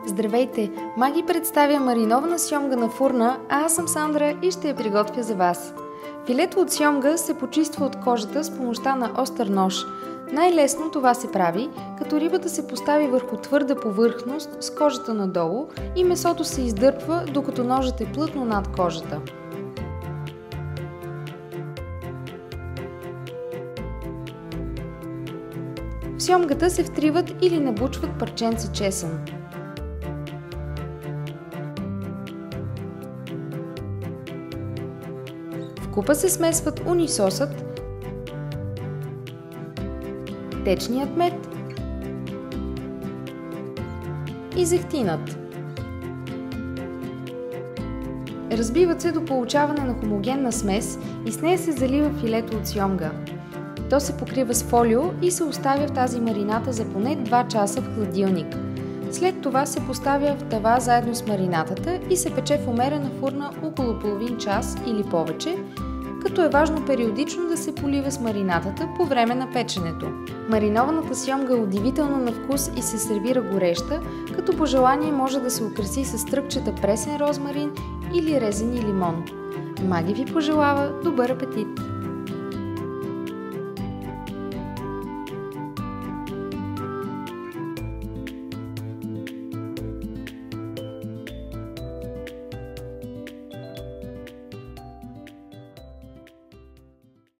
Здравейте! Маги представя маринована сьомга на фурна, а аз съм Сандра и ще я приготвя за вас. Филето от сьомга се почиства от кожата с помощта на остър нож. Най-лесно това се прави, като рибата се постави върху твърда повърхност с кожата надолу и месото се издърпва, докато ножът е плътно над кожата. В сьомгата се втриват или набучват парченца чесън. В купа се смесват унисосът, течният мед и зехтинът. Разбиват се до получаване на хомогенна смес и с нея се залива филето от сьомга. То се покрива с фолио и се оставя в тази марината за поне 2 часа в хладилник. След това се поставя в тава заедно с маринатата и се пече в умерена фурна около половин час или повече, като е важно периодично да се полива с маринатата по време на печенето. Маринованата сьомга е удивителна на вкус и се сервира гореща, като по желание може да се украси с стръкчета пресен розмарин или резени лимон. Маги ви пожелава добър апетит!